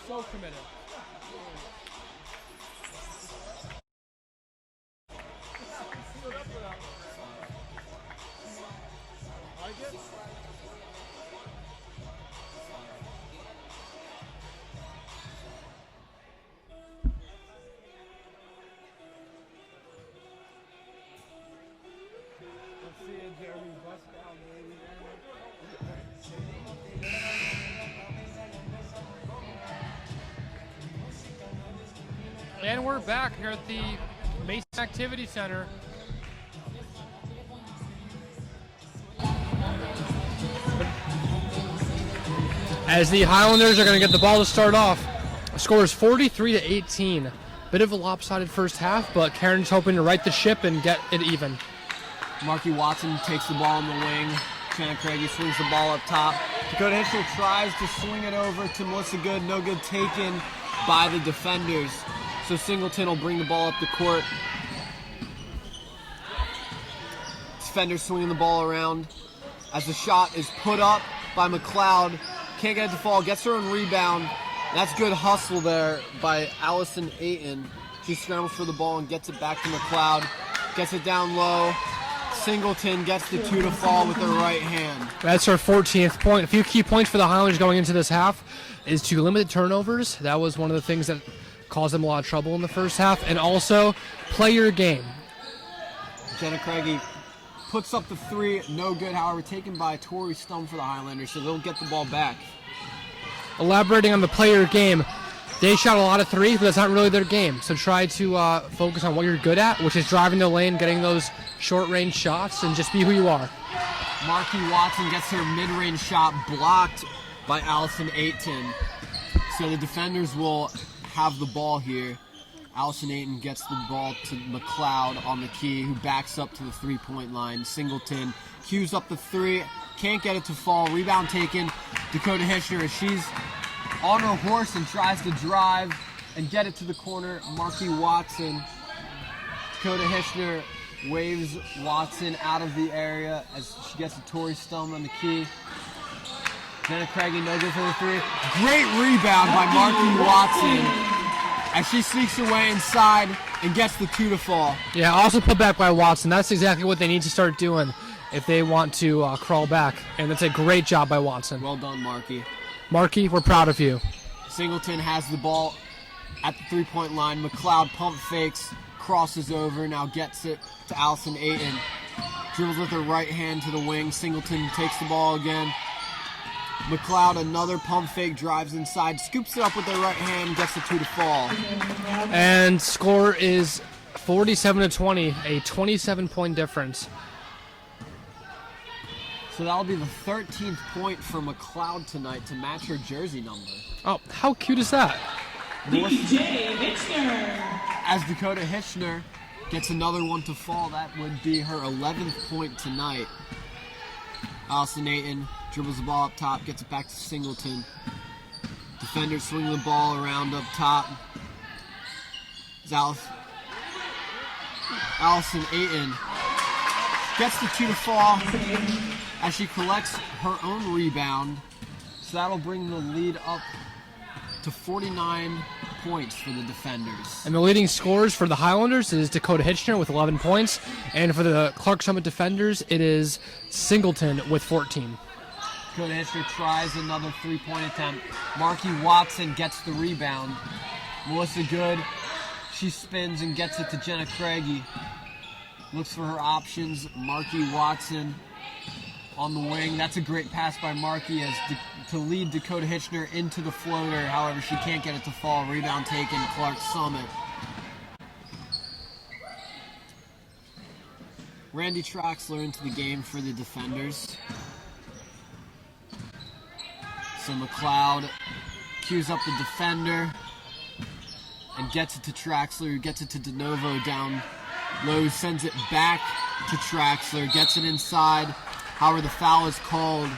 So committed. And we're back here at the Mason Activity Center. As the Highlanders are going to get the ball to start off. The score is 43-18. Bit of a lopsided first half, but Cairn's hoping to right the ship and get it even. Marky Watson takes the ball in the wing. Shannon Craigie swings the ball up top. Dakota Hitchell tries to swing it over to Melissa Good. No good taken by the defenders. So Singleton will bring the ball up the court. Defender swinging the ball around as the shot is put up by McLeod. Can't get it to fall, gets her own rebound. That's good hustle there by Allison Ayton. She scrambles for the ball and gets it back to McLeod. Gets it down low. Singleton gets the two to fall with her right hand. That's her 14th point. A few key points for the Highlanders going into this half is to limit turnovers. That was one of the things that caused them a lot of trouble in the first half. And also, play your game. Jenna Craigie puts up the three, no good, however, taken by Tori Stum for the Highlanders, so they'll get the ball back. Elaborating on the player game, they shot a lot of threes, but that's not really their game. So try to focus on what you're good at, which is driving the lane, getting those short-range shots, and just be who you are. Marky Watson gets her mid-range shot blocked by Allison Ayton. So the defenders will have the ball here. Allison Ayton gets the ball to McLeod on the key, who backs up to the three-point line. Singleton cues up the three, can't get it to fall. Rebound taken. Dakota Hitchner, as she's on her horse and tries to drive and get it to the corner. Marky Watson. Dakota Hitchner waves Watson out of the area as she gets to Tori Stum on the key. Jenna Craigie, no good for the three. Great rebound by Marky Watson as she sneaks away inside and gets the two to fall. Yeah, also put back by Watson. That's exactly what they need to start doing if they want to crawl back. And that's a great job by Watson. Well done, Marky. Marky, we're proud of you. Singleton has the ball at the three-point line. McLeod pump fakes, crosses over, now gets it to Allison Ayton. Dribbles with her right hand to the wing. Singleton takes the ball again. McLeod, another pump fake, drives inside, scoops it up with her right hand, gets the two to fall. And score is 47-20, a 27-point difference. So that'll be the 13th point for McLeod tonight to match her jersey number. Oh, how cute is that? DJ Hitchner. As Dakota Hitchner gets another one to fall, that would be her 11th point tonight. Allison Ayton dribbles the ball up top, gets it back to Singleton. Defenders swing the ball around up top. Allison Ayton gets the two to fall as she collects her own rebound. So that'll bring the lead up to 49 points for the defenders. And the leading scorers for the Highlanders is Dakota Hitchner with 11 points. And for the Clark Summit defenders, it is Singleton with 14. Dakota Hitchner tries another three-point attempt. Marky Watson gets the rebound. Melissa Good, she spins and gets it to Jenna Craigie. Looks for her options. Marky Watson on the wing. That's a great pass by Marky to lead Dakota Hitchner into the floater. However, she can't get it to fall. Rebound taken, Clark Summit. Randy Traxler into the game for the defenders. So McLeod cues up the defender and gets it to Traxler, who gets it to DeNovo down low, sends it back to Traxler, gets it inside. However, the foul is called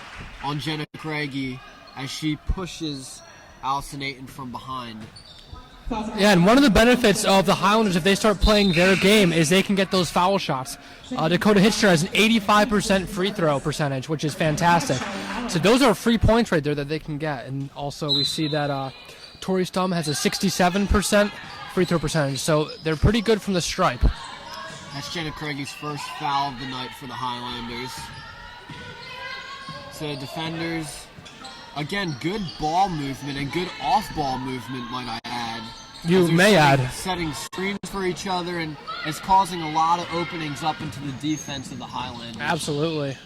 on Jenna Craigie as she pushes Allison Ayton from behind. Yeah, and one of the benefits of the Highlanders, if they start playing their game, is they can get those foul shots. Dakota Hitchner has an 85% free throw percentage, which is fantastic. So those are free points right there that they can get. And also we see that Tori Stum has a 67% free throw percentage, so they're pretty good from the stripe. That's Jenna Craigie's first foul of the night for the Highlanders. So defenders, again, good ball movement and good off-ball movement, might I add. You may add. Setting screens for each other, and it's causing a lot of openings up into the defense of the Highlanders. Absolutely.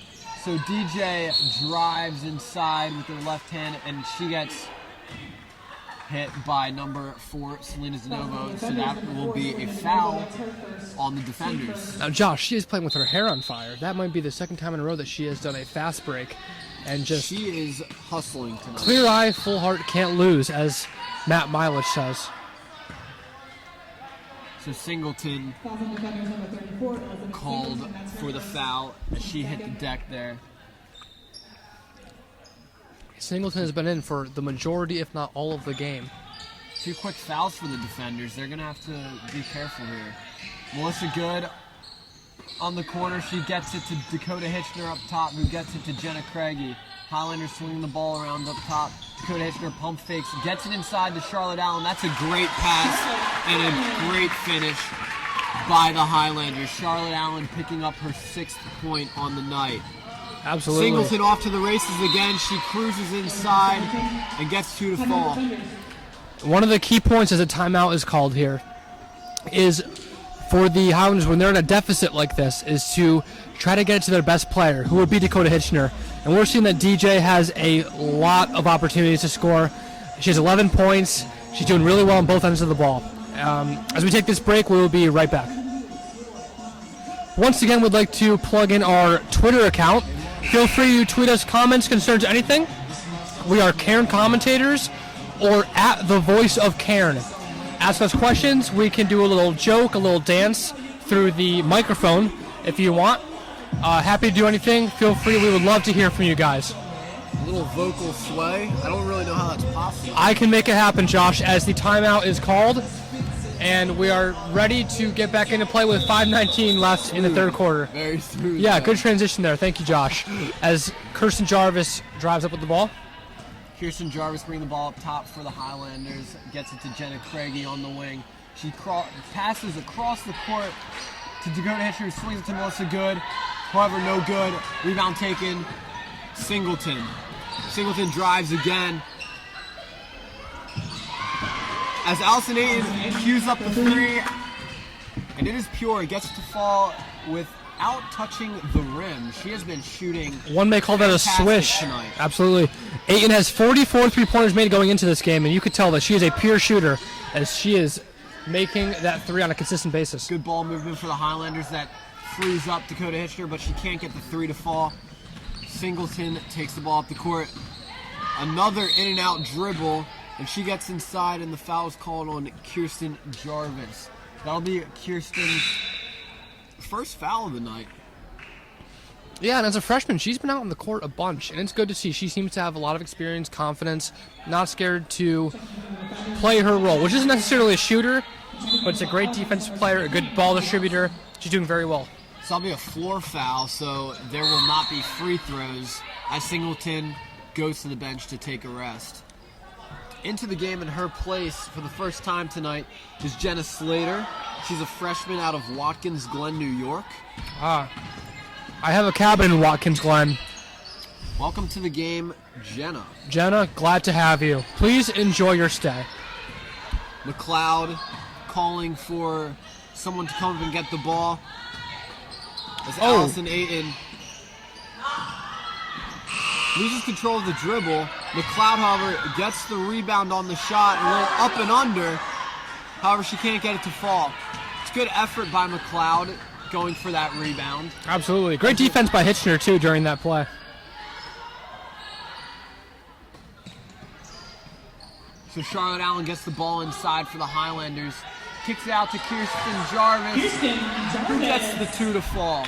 So DJ drives inside with her left hand, and she gets hit by number 4, Selena Zanovo, so that will be a foul on the defenders. Now, Josh, she is playing with her hair on fire. That might be the second time in a row that she has done a fast break. And just She is hustling tonight. clear eye, full heart, can't lose, as Matt Milich says. So Singleton called for the foul as she hit the deck there. Singleton has been in for the majority, if not all, of the game. 2 quick fouls for the defenders. They're going to have to be careful here. Melissa Good on the corner. She gets it to Dakota Hitchner up top, who gets it to Jenna Craigie. Highlanders swinging the ball around up top. Dakota Hitchner pump fakes, gets it inside to Charlotte Allen. That's a great pass and a great finish by the Highlanders. Charlotte Allen picking up her 6th point on the night. Absolutely. Singleton off to the races again. She cruises inside and gets 2 to fall. One of the key points as a timeout is called here is for the Highlanders, when they're in a deficit like this, is to try to get it to their best player, who would be Dakota Hitchner. And we're seeing that DJ has a lot of opportunities to score. She has 11 points. She's doing really well on both ends of the ball. As we take this break, we will be right back. Once again, we'd like to plug in our Twitter account. Feel free to tweet us comments, concerns, anything. We are Cairn Commentators, or at the Voice of Cairn. Ask us questions. We can do a little joke, a little dance through the microphone if you want. Happy to do anything. Feel free. We would love to hear from you guys. A little vocal sway. I don't really know how that's possible. I can make it happen, Josh, as the timeout is called, and we are ready to get back into play with 5:19 left in the third quarter. Very smooth. Yeah, good transition there. Thank you, Josh. As Kirsten Jarvis drives up with the ball. Kirsten Jarvis bringing the ball up top for the Highlanders. Gets it to Jenna Craigie on the wing. She passes across the court to Dakota Hitcher, who swings it to Melissa Good. However, no good. Rebound taken. Singleton. Singleton drives again. As Allison Ayton cues up the 3, and it is pure. It gets to fall without touching the rim. She has been shooting. One may call that a swish. Tonight. Absolutely. Ayton has 44 three-pointers made going into this game, and you could tell that she is a pure shooter as she is making that 3 on a consistent basis. Good ball movement for the Highlanders that frees up Dakota Hitchner, but she can't get the 3 to fall. Singleton takes the ball up the court. Another in-and-out dribble, and she gets inside, and the foul is called on Kirsten Jarvis. That'll be Kirsten's first foul of the night. Yeah, and as a freshman, she's been out on the court a bunch, and it's good to see. She seems to have a lot of experience, confidence, not scared to play her role, which isn't necessarily a shooter, but it's a great defensive player, a good ball distributor. She's doing very well. So that'll be a floor foul, so there will not be free throws as Singleton goes to the bench to take a rest. Into the game in her place for the first time tonight is Jenna Slater. She's a freshman out of Watkins Glen, New York. I have a cabin in Watkins Glen. Welcome to the game, Jenna. Jenna, glad to have you. Please enjoy your stay. McLeod calling for someone to come up and get the ball. As Allison Ayton loses control of the dribble. McLeod, however, gets the rebound on the shot and went up and under. However, she can't get it to fall. It's good effort by McLeod going for that rebound. Absolutely. Great defense by Hitchner, too, during that play. So Charlotte Allen gets the ball inside for the Highlanders. Kicks it out to Kirsten Jarvis, who gets the 2 to fall.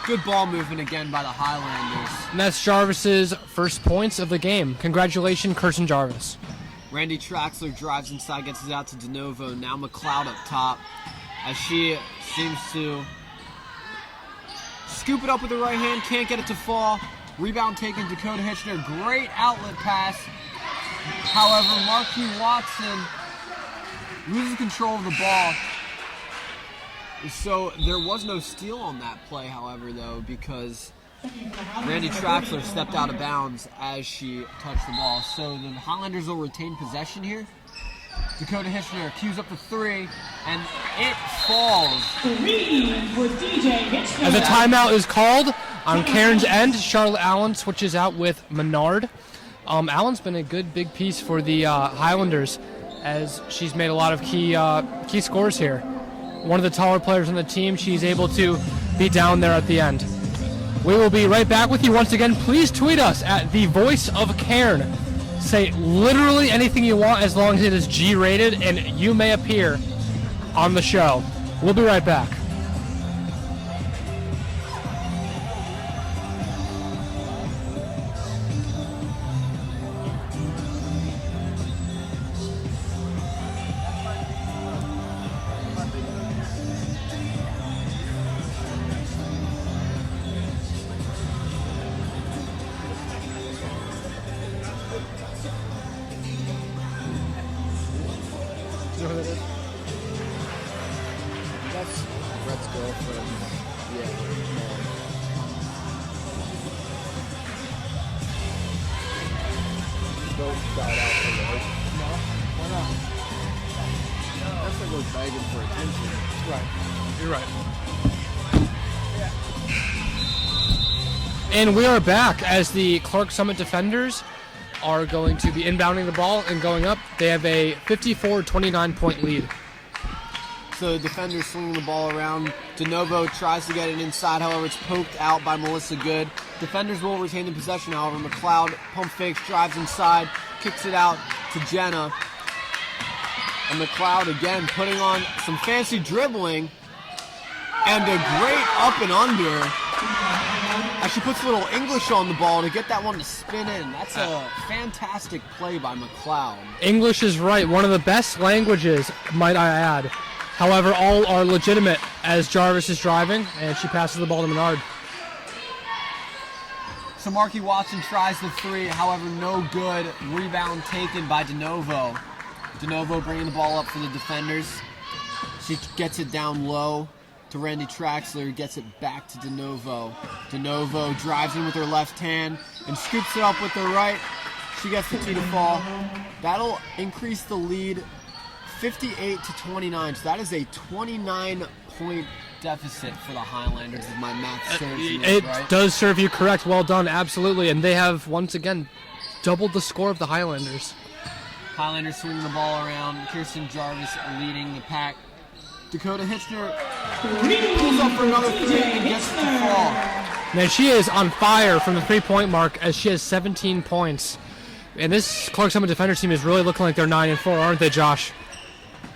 Good ball movement again by the Highlanders. And that's Jarvis's first points of the game. Congratulations, Kirsten Jarvis. Randy Traxler drives inside, gets it out to DeNovo. Now McLeod up top as she seems to scoop it up with the right hand. Can't get it to fall. Rebound taken, Dakota Hitchner. Great outlet pass However, Marquis Watson loses control of the ball. So there was no steal on that play, however, though, because Randy Traxler stepped out of bounds as she touched the ball. So the Highlanders will retain possession here. Dakota Hitchner cues up the three, and it falls. As a timeout is called on Cairn's end, Charlotte Allen switches out with Menard. Allen's been a good big piece for the Highlanders, as she's made a lot of key scores here. One of the taller players on the team, she's able to be down there at the end. We will be right back with you once again. Please tweet us at the Voice of Cairn. Say literally anything you want as long as it is G-rated, and you may appear on the show. We'll be right back. That's Brett's girlfriend. Yeah. Don't shout out for Lloyd. No, why not? That's like we're begging for attention. Right. You're right. And we are back as the Clark Summit defenders are going to be inbounding the ball and going up. They have a 54-29 point lead. So the defenders swinging the ball around. DeNovo tries to get it inside, however it's poked out by Melissa Good. Defenders will retain the possession, however. McLeod pump fakes, drives inside, kicks it out to Jenna. And McLeod again putting on some fancy dribbling and a great up and under. As she puts a little English on the ball to get that one to spin in. That's a fantastic play by McLeod. English is right, one of the best languages, might I add. However, all are legitimate as Jarvis is driving, and she passes the ball to Menard. So Marquis Watson tries the three, however, no good. Rebound taken by DeNovo. DeNovo bringing the ball up for the defenders. She gets it down low to Randy Traxler, gets it back to DeNovo. DeNovo drives in with her left hand and scoops it up with her right. She gets the two to fall. That'll increase the lead 58-29. So that is a 29-point deficit for the Highlanders, if my math serves me It right. does serve you correct. Well done, absolutely. And they have, once again, doubled the score of the Highlanders. Highlanders swinging the ball around. Kirsten Jarvis leading the pack. Dakota Hitchner pulls up for another three and gets it to fall. Now she is on fire from the three-point mark as she has 17 points. And this Clark Summit defender team is really looking like they're 9-4, aren't they, Josh?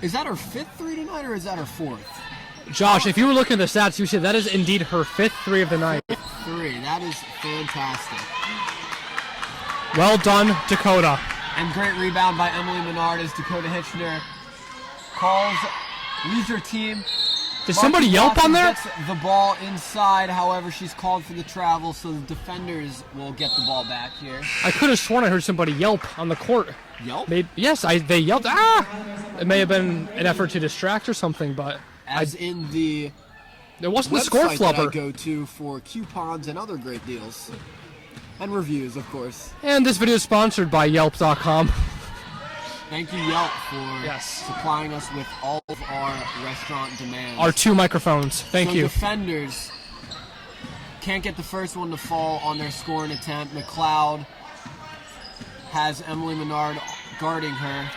Is that her fifth three tonight, or is that her fourth? Josh, if you were looking at the stats, you would say that is indeed her fifth three of the night. Three. That is fantastic. Well done, Dakota. And great rebound by Emily Menard as Dakota Hitchner leads her team. Did somebody yelp on there? Gets the ball inside, however, she's called for the travel, so the defenders will get the ball back here. I could have sworn I heard somebody yelp on the court. Yelp? Yes, they yelled, ah! It may have been an effort to distract or something, but in the it wasn't the score website that I flubber. go to for coupons and other great deals. And reviews, of course. And this video is sponsored by Yelp.com. Thank you, Yelp, for Yes. supplying us with all of our restaurant demands. Our two microphones. Thank So you. defenders can't get the first one to fall on their scoring attempt. McLeod has Emily Menard guarding her.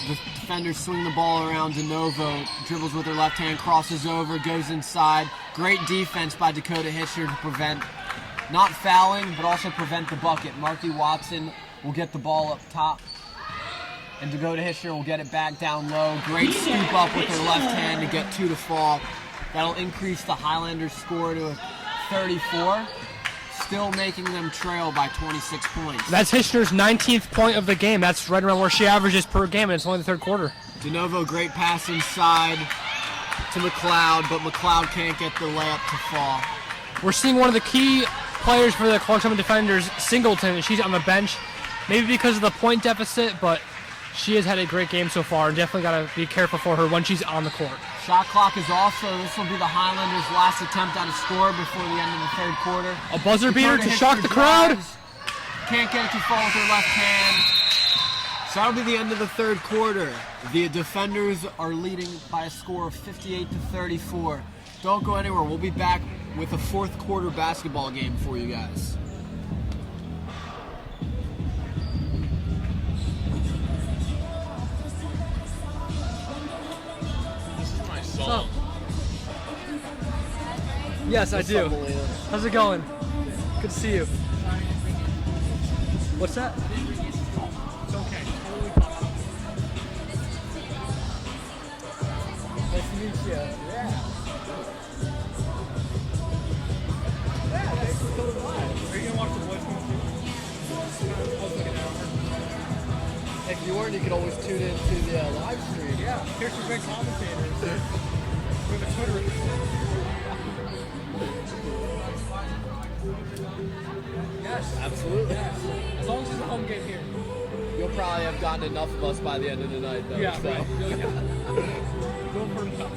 The defenders swing the ball around. DeNovo dribbles with her left hand, crosses over, goes inside. Great defense by Dakota Hitcher to prevent not fouling, but also prevent the bucket. Marquis Watson will get the ball up top, and Dakota Hitcher will get it back down low. Great scoop up with her left hand to get two to fall. That'll increase the Highlanders' score to 34, still making them trail by 26 points. That's Hitchner's 19th point of the game. That's right around where she averages per game, and it's only the third quarter. DeNovo, great pass inside to McLeod, but McLeod can't get the layup to fall. We're seeing one of the key players for the Clark Summit defenders, Singleton, and she's on the bench. maybe because of the point deficit, but she has had a great game so far, and definitely got to be careful for her when she's on the court. Shot clock is off, so this will be the Highlanders' last attempt at a score before the end of the third quarter. A buzzer beater Dakota to shock Hitchner the crowd. drives, can't get it to fall with her left hand. So that'll be the end of the third quarter. The defenders are leading by a score of 58-34. Don't go anywhere. We'll be back with a fourth quarter basketball game for you guys. What's up? Yes, I do. How's it going? Good to see you. What's that? It's okay. Nice to meet you. Yeah. Yeah, thanks for coming by. Are you gonna watch the boys game too? I was looking at If you weren't, you could always tune in to the live stream. Yeah, here's some great commentators. We have a Twitter account. Yes, Absolutely. yes. As long as it's a home game here. You'll probably have gotten enough of us by the end of the night, though. Yeah, so. right. Go for the cup.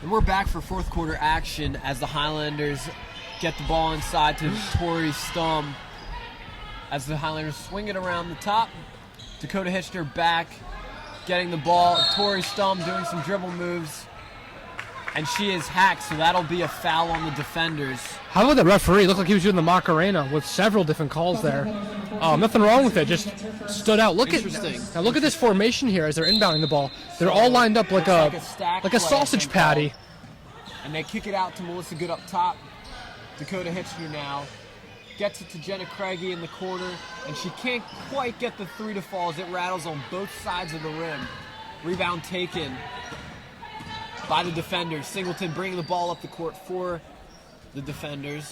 And we're back for fourth quarter action as the Highlanders get the ball inside to Tori Stum. As the Highlanders swing it around the top, Dakota Hitchner back, getting the ball. Tori Stum doing some dribble moves, and she is hacked, so that'll be a foul on the defenders. How about the referee? Looked like he was doing the Macarena with several different calls there. Nothing wrong with it. Just stood out. Look Interesting. Now look at this formation here as they're inbounding the ball. They're all lined up like stack a play, sausage I think, patty. called. And they kick it out to Melissa Good up top. Dakota Hitchner now gets it to Jenna Craigie in the corner, and she can't quite get the three to fall as it rattles on both sides of the rim. Rebound taken by the defenders. Singleton bringing the ball up the court for the defenders.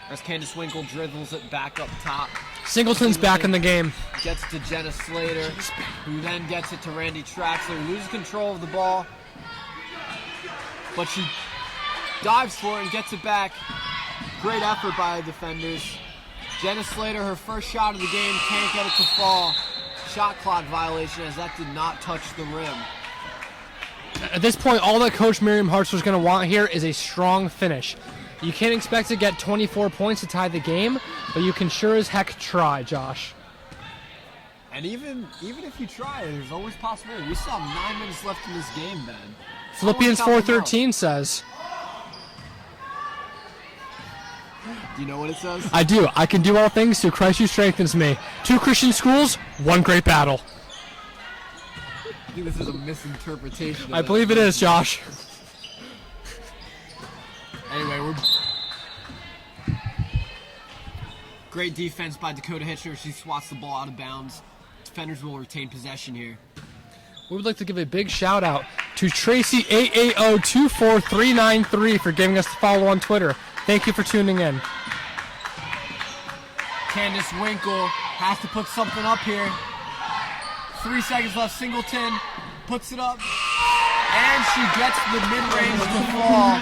As Candace Winkle dribbles it back up top. Singleton's back in the game. Gets to Jenna Slater, who then gets it to Randy Traxler. Loses control of the ball, but she dives for it and gets it back. Great effort by the defenders. Jenna Slater, her first shot of the game, can't get it to fall. Shot clock violation as that did not touch the rim. At this point, all that Coach Miriam Hartz was going to want here is a strong finish. You can't expect to get 24 points to tie the game, but you can sure as heck try, Josh. And even if you try, there's always possibility. We still have 9 minutes left in this game, Ben. Philippians Someone help him out. 4:13 says, Do you know what it says? I do. I can do all things through Christ who strengthens me. 2 Christian schools, 1 great battle. I think this is a misinterpretation of I that. believe it is, Josh. Anyway, we're great defense by Dakota Hitchner. She swats the ball out of bounds. Defenders will retain possession here. We would like to give a big shout out to Tracy AAO24393 for giving us the follow on Twitter. Thank you for tuning in. Candace Winkle has to put something up here. 3 seconds left. Singleton puts it up, and she gets the mid-range to fall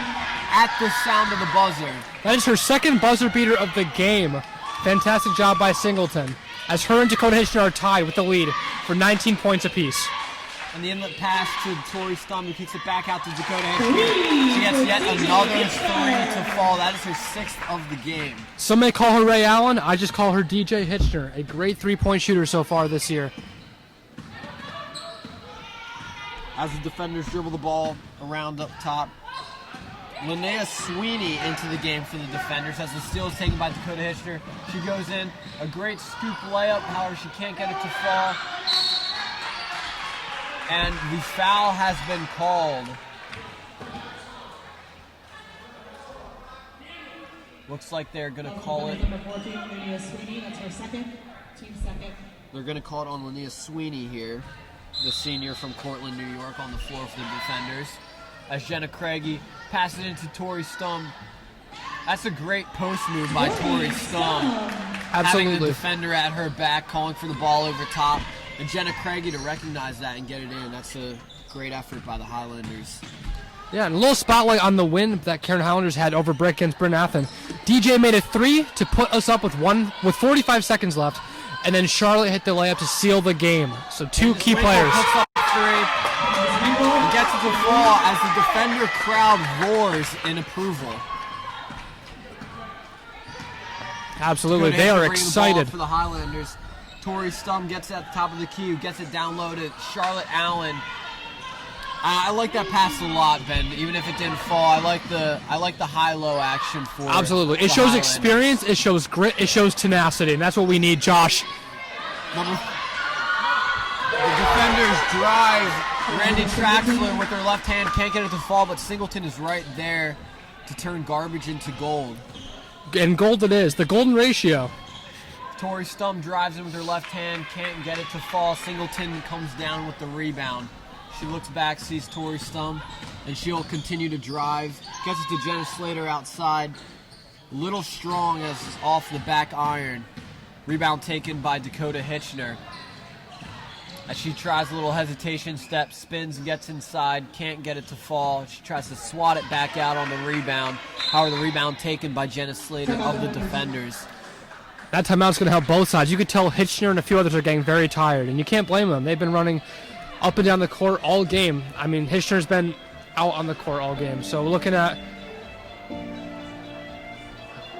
at the sound of the buzzer. That is her second buzzer beater of the game. Fantastic job by Singleton, as her and Dakota Hitchner are tied with the lead for 19 points apiece. And the inlet pass to Tori Stum, who kicks it back out to Dakota Hitchner. She gets yet another 3 to fall. That is her 6th of the game. Some may call her Ray Allen. I just call her DJ Hitchner, a great three-point shooter so far this year. As the defenders dribble the ball around up top. Linnea Sweeney into the game for the defenders as the steal is taken by Dakota Hitchner. She goes in, a great scoop layup, however she can't get it to fall. And the foul has been called. Looks like they're going to call it. Number 14, Linnea Sweeney. That's her second. Team second. They're going to call it on Linnea Sweeney here, the senior from Cortland, New York, on the floor for the defenders. As Jenna Craigie passes it into Tori Stum. That's a great post move by Tori Stum. Absolutely. Having the defender at her back, calling for the ball over top. And Jenna Craigie to recognize that and get it in. That's a great effort by the Highlanders. Yeah, and a little spotlight on the win that Cairn Highlanders had over Brick against Bryn Athyn. DJ made a 3 to put us up with 45 seconds left, and then Charlotte hit the layup to seal the game. So two key players. Puts up 3 and gets it to fall as the defender crowd roars in approval. Absolutely, Good they hit to are bring the ball excited. up for the Highlanders. Tori Stum gets it at the top of the key, gets it down low to Charlotte Allen. I like that pass a lot, Ben. Even if it didn't fall, I like the high-low action for Absolutely, the it shows Highlanders. experience, it shows grit, it shows tenacity, and that's what we need, Josh. The defenders drive. Randy Traxler with her left hand can't get it to fall, but Singleton is right there to turn garbage into gold. And gold it is, the golden ratio. Tori Stum drives in with her left hand, can't get it to fall. Singleton comes down with the rebound. She looks back, sees Tori Stum, and she'll continue to drive. Gets it to Jenna Slater outside. Little strong as off the back iron. Rebound taken by Dakota Hitchner. As she tries a little hesitation step, spins and gets inside, can't get it to fall. She tries to swat it back out on the rebound. However, the rebound taken by Jenna Slater of the defenders. That timeout's going to help both sides. You could tell Hitchner and a few others are getting very tired, and you can't blame them. They've been running up and down the court all game. I mean, Hitchner's been out on the court all game. So looking at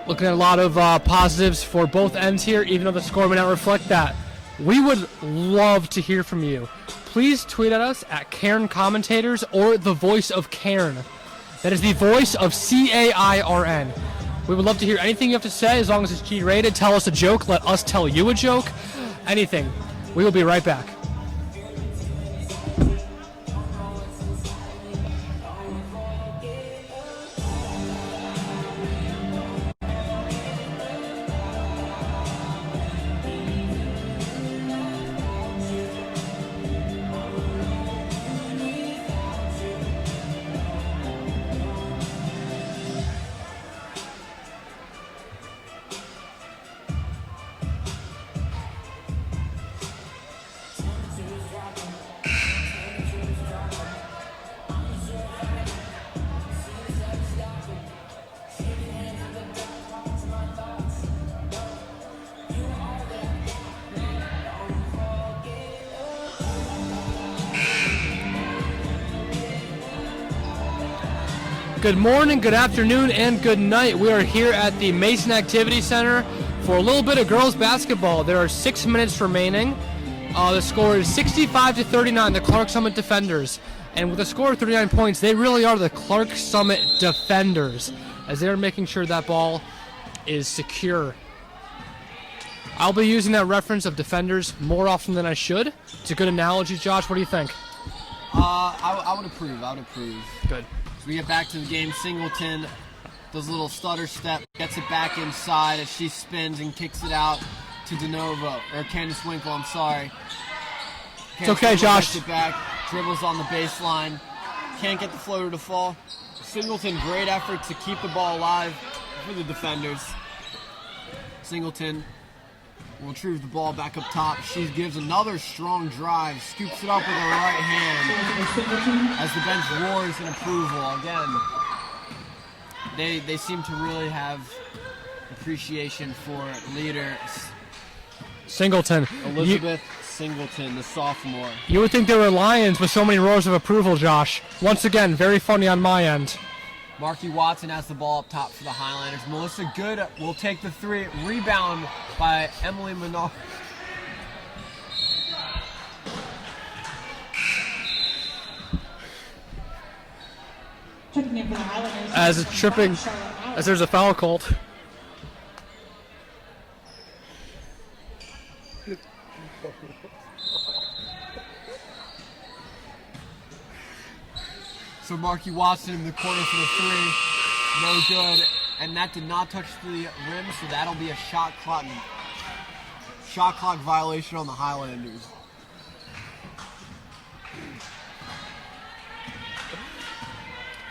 a lot of positives for both ends here, even though the score may not reflect that. We would love to hear from you. Please tweet at us at Cairn Commentators or the voice of Cairn. That is the voice of CAIRN. We would love to hear anything you have to say, as long as it's G-rated. Tell us a joke. Let us tell you a joke. Anything. We will be right back. Good morning, good afternoon, and good night. We are here at the Mason Activity Center for a little bit of girls basketball. There are 6 minutes remaining. The score is 65-39, the Clark Summit Defenders. And with a score of 39 points, they really are the Clark Summit Defenders, as they're making sure that ball is secure. I'll be using that reference of defenders more often than I should. It's a good analogy, Josh. What do you think? I would approve. Good. So we get back to the game. Singleton does a little stutter step, gets it back inside as she spins and kicks it out to Candace Winkle, I'm sorry. It's okay, Josh. Gets it back, dribbles on the baseline, can't get the floater to fall. Singleton, great effort to keep the ball alive for the defenders. Singleton will retrieve the ball back up top. She gives another strong drive, scoops it up with her right hand as the bench roars in approval. Again, they seem to really have appreciation for leader Singleton. Elizabeth Singleton, the sophomore. You would think they were Lions with so many roars of approval, Josh. Once again, very funny on my end. Marky Watson has the ball up top for the Highlanders. Melissa Good will take the 3. Rebound by Emily Menard. Checking in for the Highlanders. As it's tripping, as there's a foul called. So Marky Watson in the corner for the 3. No good. and that did not touch the rim, so that'll be a shot clock violation on the Highlanders.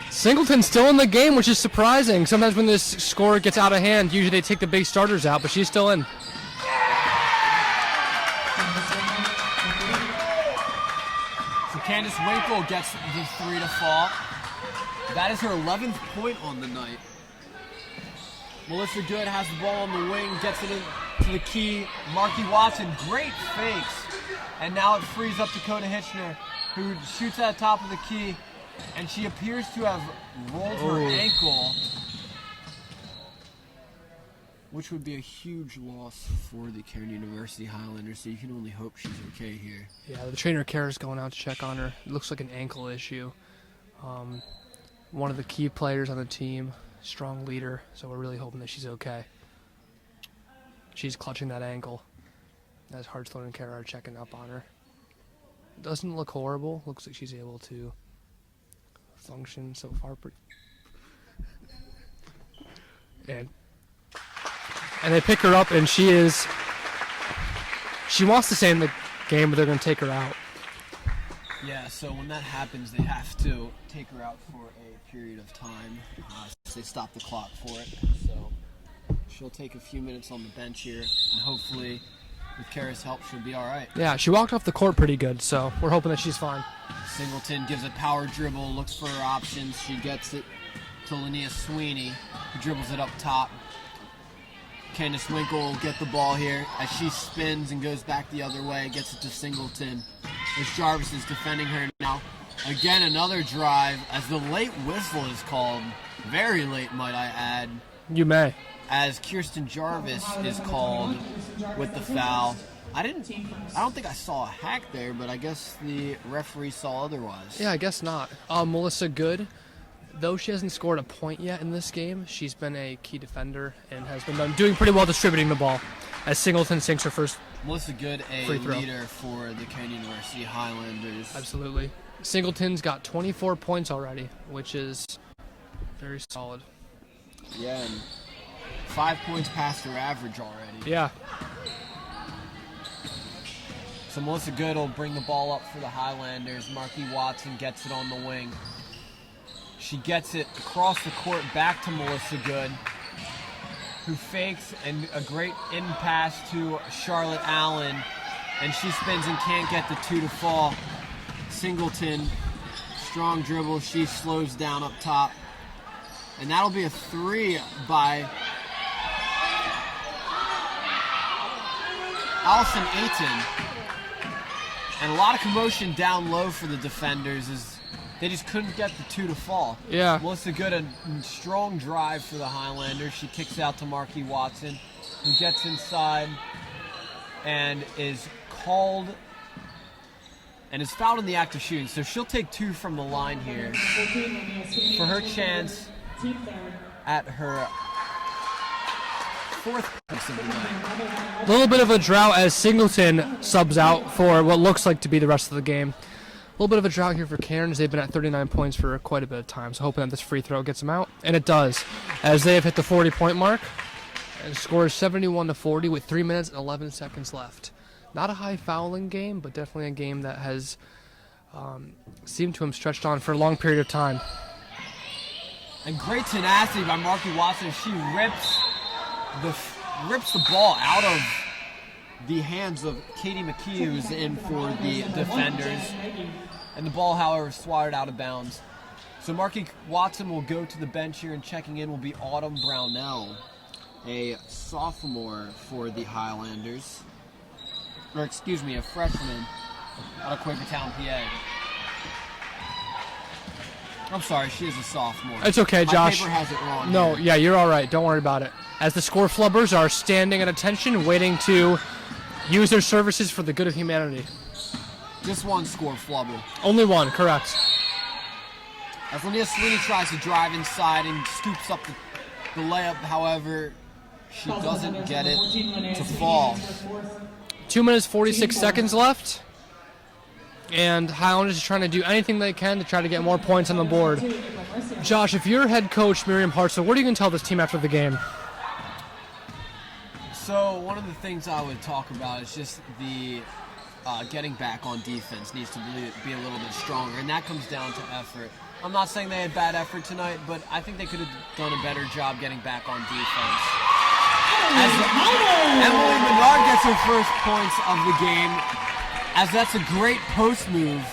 Singleton's still in the game, which is surprising. Sometimes when this score gets out of hand, usually they take the big starters out, but she's still in. So Candace Winkle gets the 3 to fall. That is her 11th point on the night. Melissa Good has the ball on the wing, gets it into the key. Marky Watson, great fakes. And now it frees up Dakota Hitchner, who shoots at the top of the key. And she appears to have rolled her ankle, which would be a huge loss for the Cairn University Highlanders, so you can only hope she's okay here. Yeah, the trainer Kara's going out to check on her. It looks like an ankle issue. One of the key players on the team, strong leader, so we're really hoping that she's okay. She's clutching that ankle. As Hartzler and Kara are checking up on her. Doesn't look horrible. Looks like she's able to function so far. And they pick her up, and she wants to stay in the game, but they're going to take her out. Yeah, so when that happens, they have to take her out for a period of time. They stop the clock for it. So she'll take a few minutes on the bench here, and hopefully, with Kara's help, she'll be all right. Yeah, she walked off the court pretty good, so we're hoping that she's fine. Singleton gives a power dribble, looks for her options. She gets it to Linnea Sweeney, who dribbles it up top. Candace Winkle will get the ball here as she spins and goes back the other way, gets it to Singleton. As Jarvis is defending her now. Again, another drive as the late whistle is called. Very late, might I add. You may. As Kirsten Jarvis is called with the foul. I don't think I saw a hack there, but I guess the referee saw otherwise. Yeah, I guess not. Melissa Good, though she hasn't scored a point yet in this game, she's been a key defender and has been doing pretty well distributing the ball as Singleton sinks her first Melissa Good, a free throw. leader for the Cairn University Highlanders. Absolutely. Singleton's got 24 points already, which is very solid. Yeah, and 5 points past her average already. Yeah. So Melissa Good will bring the ball up for the Highlanders. Marky Watson gets it on the wing. She gets it across the court back to Melissa Good, who fakes, and a great in pass to Charlotte Allen. And she spins and can't get the 2 to fall. Singleton, strong dribble. She slows down up top. And that'll be a 3 by Allison Ayton. And a lot of commotion down low for the defenders as they just couldn't get the 2 to fall. Yeah. Melissa Good, a strong drive for the Highlanders. She kicks out to Marky Watson, who gets inside and is called and is fouled in the act of shooting. So she'll take 2 from the line here for her chance at her 4th points of the night. A little bit of a drought as Singleton subs out for what looks like to be the rest of the game. A little bit of a drought here for Cairn as they've been at 39 points for quite a bit of time. So hoping that this free throw gets them out. And it does, as they have hit the 40-point mark. And scores 71-40 with 3 minutes and 11 seconds left. Not a high fouling game, but definitely a game that has seemed to have stretched on for a long period of time. And great tenacity by Marky Watson. She rips the ball out of the hands of Katie McKee, who's in for the defenders. And the ball, however, swatted out of bounds. So Marky Watson will go to the bench here, and checking in will be Autumn Brownell, a sophomore for the Highlanders. Or excuse me, a freshman out of Quakertown, PA. I'm sorry, she is a sophomore. It's okay, Josh. My paper has it wrong. No, here. yeah, you're all right. Don't worry about it. As the score flubbers are standing at attention, waiting to use their services for the good of humanity. Just one score flubber. Only one, correct. As Linnea Sweeney tries to drive inside and scoops up the layup, however, she doesn't get it to fall. 2 minutes, 46 seconds left. And Highlanders is trying to do anything they can to try to get more points on the board. Josh, if you're head coach Miriam Hartzell, what are you going to tell this team after the game? So one of the things I would talk about is just the getting back on defense needs to be a little bit stronger, and that comes down to effort. I'm not saying they had bad effort tonight, but I think they could have done a better job getting back on defense. As Emily Menard gets her first points of the game, as that's a great post move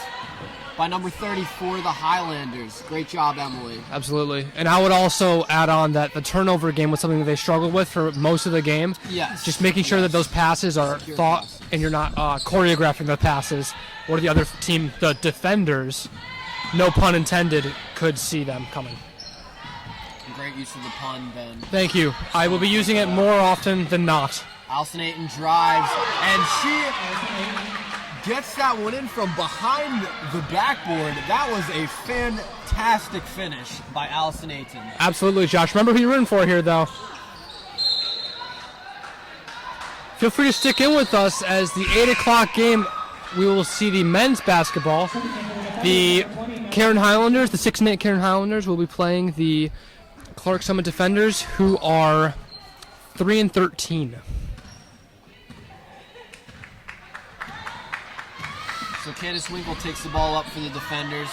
by number 34, the Highlanders. Great job, Emily. Absolutely. And I would also add on that the turnover game was something that they struggled with for most of the game. Yes. Just making sure that those passes are Secure thought passes. and you're not choreographing the passes, or the other team, the defenders, no pun intended, could see them coming. Great use of the pun, Ben. Thank you. I will be using it more often than not. Allison Ayton drives, and she gets that one in from behind the backboard. That was a fantastic finish by Allison Ayton. Absolutely, Josh. Remember who you're rooting for here, though. Feel free to stick in with us as the 8 o'clock game. We will see the men's basketball. The Cairn Highlanders, the 6-8 Cairn Highlanders, will be playing the Clark Summit Defenders, who are 3-13. So Candace Winkle takes the ball up for the defenders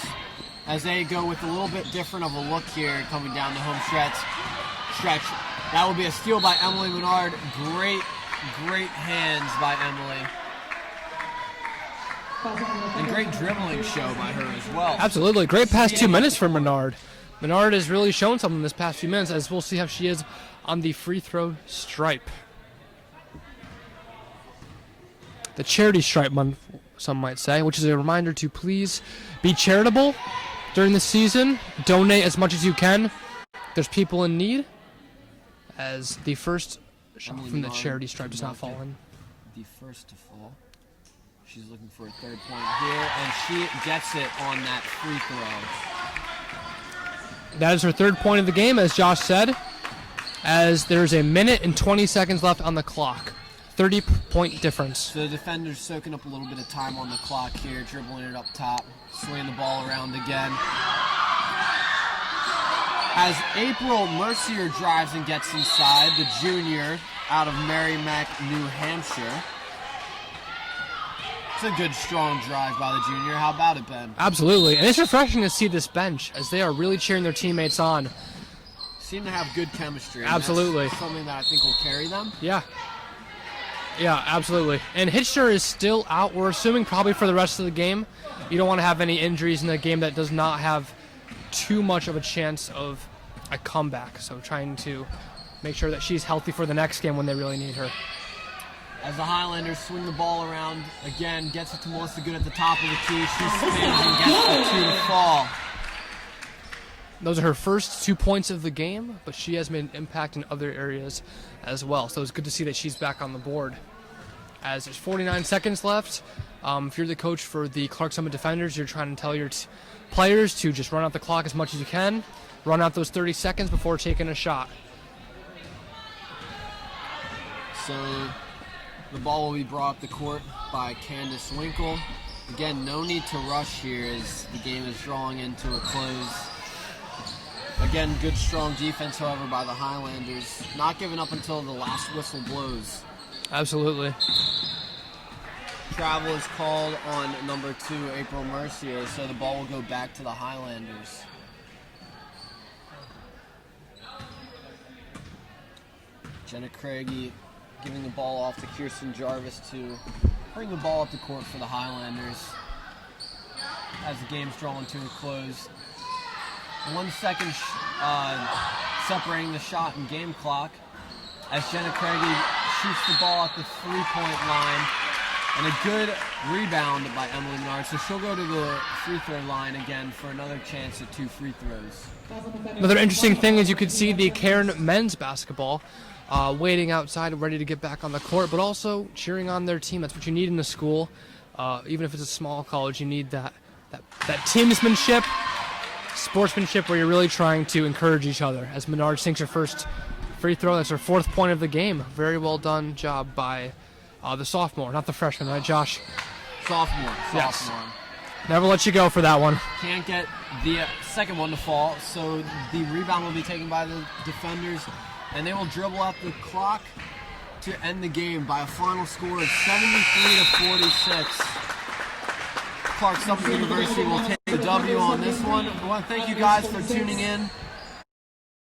as they go with a little bit different of a look here coming down the home stretch. That will be a steal by Emily Menard. Great hands by Emily. And great dribbling show by her as well. Absolutely. Great past 2 minutes for Menard. Menard has really shown something this past few minutes, as we'll see how she is on the free throw stripe. The charity stripe month, some might say, which is a reminder to please be charitable during the season. Donate as much as you can. There's people in need, as the first shot Emily from the Menard charity stripe does not fall marking in. The first to fall. She's looking for a third point here, and she gets it on that free throw. That is her third point of the game, as Josh said, as there's a minute and 20 seconds left on the clock. 30-point difference. So the defender's soaking up a little bit of time on the clock here, dribbling it up top, swinging the ball around again. As April Mercier drives and gets inside, the junior out of Merrimack, New Hampshire. It's a good, strong drive by the junior. How about it, Ben? Absolutely. And it's refreshing to see this bench, as they are really cheering their teammates on. Seem to have good chemistry. and Absolutely. that's something that I think will carry them. Yeah. Yeah, absolutely. And Hitcher is still out, we're assuming, probably for the rest of the game. You don't want to have any injuries in a game that does not have too much of a chance of a comeback. So trying to make sure that she's healthy for the next game when they really need her. As the Highlanders swing the ball around, again, gets it to Melissa Good at the top of the key. She spins and gets the two to fall. Those are her first 2 points of the game, but she has made an impact in other areas as well. So it's good to see that she's back on the board. As there's 49 seconds left, if you're the coach for the Clark Summit Defenders, you're trying to tell your players to just run out the clock as much as you can, run out those 30 seconds before taking a shot. So the ball will be brought up the court by Candace Winkle. Again, no need to rush here as the game is drawing into a close. Again, good, strong defense, however, by the Highlanders. Not giving up until the last whistle blows. Absolutely. Travel is called on number 2, April Mercier, so the ball will go back to the Highlanders. Jenna Craigie giving the ball off to Kirsten Jarvis to bring the ball up the court for the Highlanders as the game's drawing to a close. 1 second separating the shot and game clock as Jenna Craigie shoots the ball at the three-point line, and a good rebound by Emily Menard. So she'll go to the free throw line again for another chance at 2 free throws. Another interesting thing is you could see the Cairn men's basketball waiting outside, ready to get back on the court, but also cheering on their team. That's what you need in the school. Even if it's a small college, you need that teamsmanship, sportsmanship, where you're really trying to encourage each other. As Menard sinks her first free throw, that's her 4th point of the game. Very well done job by the sophomore, not the freshman, right, Josh? Sophomore. Yes. Never let you go for that one. Can't get the second one to fall, so the rebound will be taken by the defenders, and they will dribble out the clock to end the game by a final score of 73-46. Clark Summers University will take the W on this one. I want to thank you guys for tuning in.